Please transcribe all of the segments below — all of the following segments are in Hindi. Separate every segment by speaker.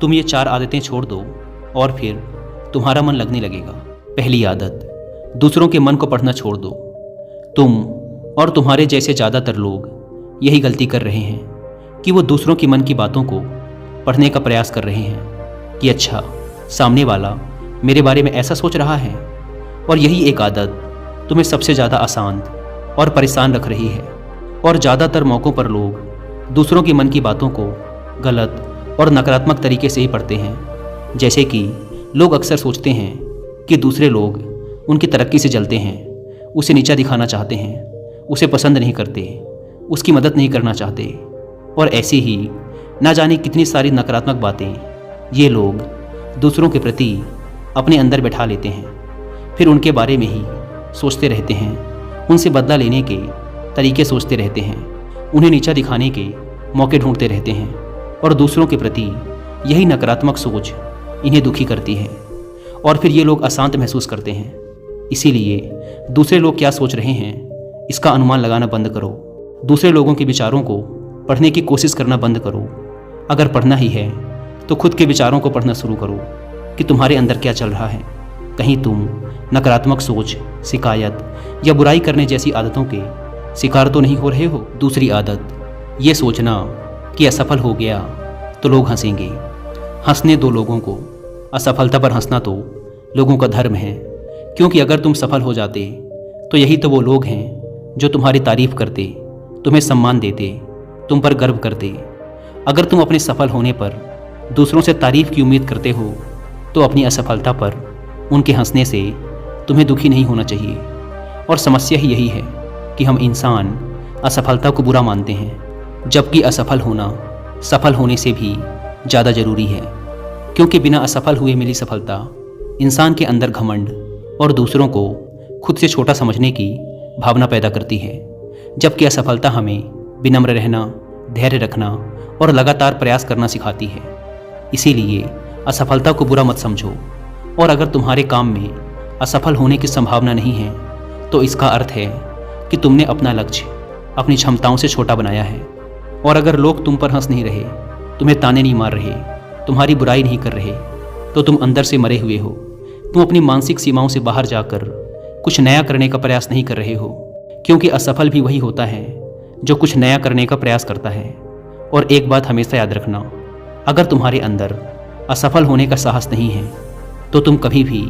Speaker 1: तुम ये 4 आदतें छोड़ दो और फिर तुम्हारा मन लगने लगेगा। पहली आदत, दूसरों के मन को पढ़ना छोड़ दो। तुम और तुम्हारे जैसे ज़्यादातर लोग यही गलती कर रहे हैं कि वो दूसरों के मन की बातों को पढ़ने का प्रयास कर रहे हैं कि अच्छा, सामने वाला मेरे बारे में ऐसा सोच रहा है। और यही एक आदत तुम्हें सबसे ज़्यादा अशांत और परेशान रख रही है। और ज़्यादातर मौक़ों पर लोग दूसरों के मन की बातों को गलत और नकारात्मक तरीके से ही पढ़ते हैं। जैसे कि लोग अक्सर सोचते हैं कि दूसरे लोग उनकी तरक्की से जलते हैं, उसे नीचा दिखाना चाहते हैं, उसे पसंद नहीं करते, उसकी मदद नहीं करना चाहते। और ऐसी ही ना जाने कितनी सारी नकारात्मक बातें ये लोग दूसरों के प्रति अपने अंदर बैठा लेते हैं। फिर उनके बारे में ही सोचते रहते हैं, उनसे बदला लेने के तरीके सोचते रहते हैं, उन्हें नीचा दिखाने के मौके ढूंढते रहते हैं। और दूसरों के प्रति यही नकारात्मक सोच इन्हें दुखी करती है और फिर ये लोग अशांत महसूस करते हैं। इसीलिए दूसरे लोग क्या सोच रहे हैं इसका अनुमान लगाना बंद करो। दूसरे लोगों के विचारों को पढ़ने की कोशिश करना बंद करो। अगर पढ़ना ही है तो खुद के विचारों को पढ़ना शुरू करो कि तुम्हारे अंदर क्या चल रहा है। कहीं तुम नकारात्मक सोच, शिकायत या बुराई करने जैसी आदतों के शिकार तो नहीं हो रहे हो। दूसरी आदत, ये सोचना कि असफल हो गया तो लोग हंसेंगे। हंसने दो लोगों को, असफलता पर हंसना तो लोगों का धर्म है। क्योंकि अगर तुम सफल हो जाते तो यही तो वो लोग हैं जो तुम्हारी तारीफ करते, तुम्हें सम्मान देते, तुम पर गर्व करते। अगर तुम अपने सफल होने पर दूसरों से तारीफ की उम्मीद करते हो तो अपनी असफलता पर उनके हंसने से तुम्हें दुखी नहीं होना चाहिए। और समस्या ही यही है कि हम इंसान असफलता को बुरा मानते हैं, जबकि असफल होना सफल होने से भी ज़्यादा ज़रूरी है। क्योंकि बिना असफल हुए मिली सफलता इंसान के अंदर घमंड और दूसरों को खुद से छोटा समझने की भावना पैदा करती है, जबकि असफलता हमें विनम्र रहना, धैर्य रखना और लगातार प्रयास करना सिखाती है। इसीलिए असफलता को बुरा मत समझो। और अगर तुम्हारे काम में असफल होने की संभावना नहीं है तो इसका अर्थ है कि तुमने अपना लक्ष्य अपनी क्षमताओं से छोटा बनाया है। और अगर लोग तुम पर हंस नहीं रहे, तुम्हें ताने नहीं मार रहे, तुम्हारी बुराई नहीं कर रहे, तो तुम अंदर से मरे हुए हो। तुम अपनी मानसिक सीमाओं से बाहर जाकर कुछ नया करने का प्रयास नहीं कर रहे हो। क्योंकि असफल भी वही होता है जो कुछ नया करने का प्रयास करता है। और एक बात हमेशा याद रखना, अगर तुम्हारे अंदर असफल होने का साहस नहीं है तो तुम कभी भी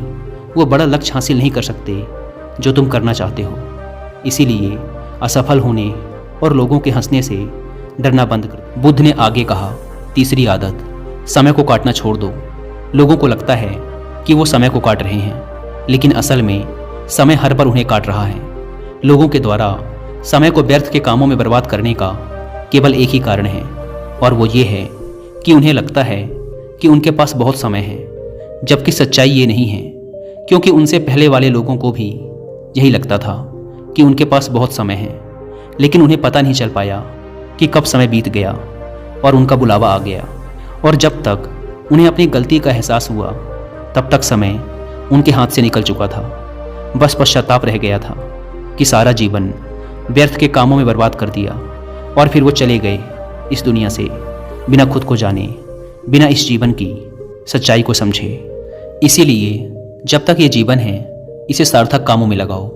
Speaker 1: वो बड़ा लक्ष्य हासिल नहीं कर सकते जो तुम करना चाहते हो। इसीलिए असफल होने और लोगों के हंसने से डरना बंद कर। बुद्ध ने आगे कहा, तीसरी आदत, समय को काटना छोड़ दो। लोगों को लगता है कि वो समय को काट रहे हैं, लेकिन असल में समय हर पल उन्हें काट रहा है। लोगों के द्वारा समय को व्यर्थ के कामों में बर्बाद करने का केवल एक ही कारण है, और वो ये है कि उन्हें लगता है कि उनके पास बहुत समय है, जबकि सच्चाई ये नहीं है। क्योंकि उनसे पहले वाले लोगों को भी यही लगता था कि उनके पास बहुत समय है, लेकिन उन्हें पता नहीं चल पाया कि कब समय बीत गया और उनका बुलावा आ गया। और जब तक उन्हें अपनी गलती का एहसास हुआ तब तक समय उनके हाथ से निकल चुका था। बस पश्चाताप रह गया था कि सारा जीवन व्यर्थ के कामों में बर्बाद कर दिया। और फिर वो चले गए इस दुनिया से बिना खुद को जाने, बिना इस जीवन की सच्चाई को समझे। इसीलिए जब तक ये जीवन है इसे सार्थक कामों में लगाओ।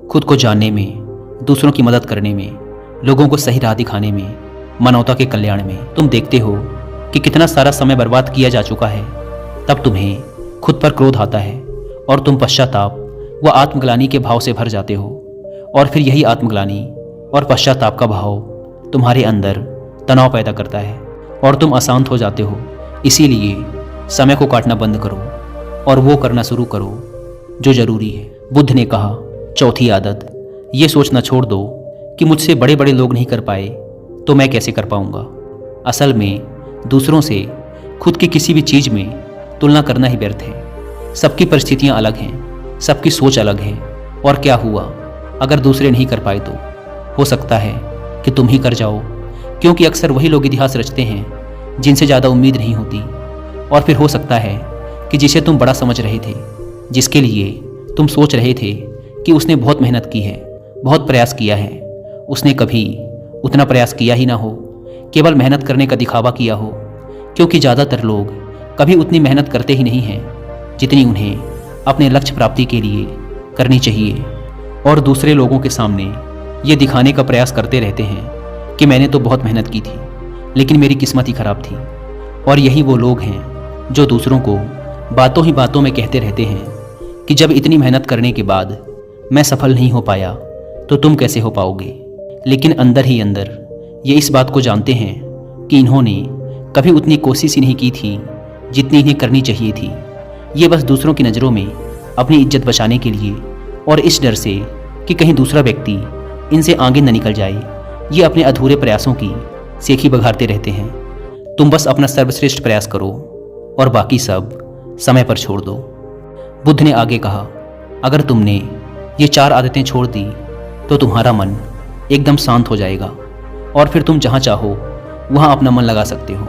Speaker 1: खुद को जानने में, दूसरों की मदद करने में, लोगों को सही राह दिखाने में, मानवता के कल्याण में। तुम देखते हो कि कितना सारा समय बर्बाद किया जा चुका है, तब तुम्हें खुद पर क्रोध आता है और तुम पश्चाताप व आत्मग्लानि के भाव से भर जाते हो। और फिर यही आत्मग्लानि और पश्चाताप का भाव तुम्हारे अंदर तनाव पैदा करता है और तुम अशांत हो जाते हो। इसीलिए समय को काटना बंद करो और वो करना शुरू करो जो ज़रूरी है। बुद्ध ने कहा, चौथी आदत, ये सोचना छोड़ दो कि मुझसे बड़े बड़े लोग नहीं कर पाए तो मैं कैसे कर पाऊँगा। असल में दूसरों से खुद की किसी भी चीज़ में तुलना करना ही व्यर्थ है। सबकी परिस्थितियाँ अलग हैं, सबकी सोच अलग है। और क्या हुआ अगर दूसरे नहीं कर पाए तो हो सकता है कि तुम ही कर जाओ। क्योंकि अक्सर वही लोग इतिहास रचते हैं जिनसे ज़्यादा उम्मीद नहीं होती। और फिर हो सकता है कि जिसे तुम बड़ा समझ रहे थे, जिसके लिए तुम सोच रहे थे कि उसने बहुत मेहनत की है, बहुत प्रयास किया है, उसने कभी उतना प्रयास किया ही ना हो, केवल मेहनत करने का दिखावा किया हो। क्योंकि ज़्यादातर लोग कभी उतनी मेहनत करते ही नहीं हैं जितनी उन्हें अपने लक्ष्य प्राप्ति के लिए करनी चाहिए, और दूसरे लोगों के सामने ये दिखाने का प्रयास करते रहते हैं कि मैंने तो बहुत मेहनत की थी लेकिन मेरी किस्मत ही खराब थी। और यही वो लोग हैं जो दूसरों को बातों ही बातों में कहते रहते हैं कि जब इतनी मेहनत करने के बाद मैं सफल नहीं हो पाया तो तुम कैसे हो पाओगे। लेकिन अंदर ही अंदर ये इस बात को जानते हैं कि इन्होंने कभी उतनी कोशिश ही नहीं की थी जितनी इन्हें करनी चाहिए थी। ये बस दूसरों की नज़रों में अपनी इज्जत बचाने के लिए और इस डर से कि कहीं दूसरा व्यक्ति इनसे आगे न निकल जाए, ये अपने अधूरे प्रयासों की सेखी बघारते रहते हैं। तुम बस अपना सर्वश्रेष्ठ प्रयास करो और बाकी सब समय पर छोड़ दो। बुद्ध ने आगे कहा, अगर तुमने ये 4 आदतें छोड़ दी तो तुम्हारा मन एकदम शांत हो जाएगा और फिर तुम जहाँ चाहो वहाँ अपना मन लगा सकते हो।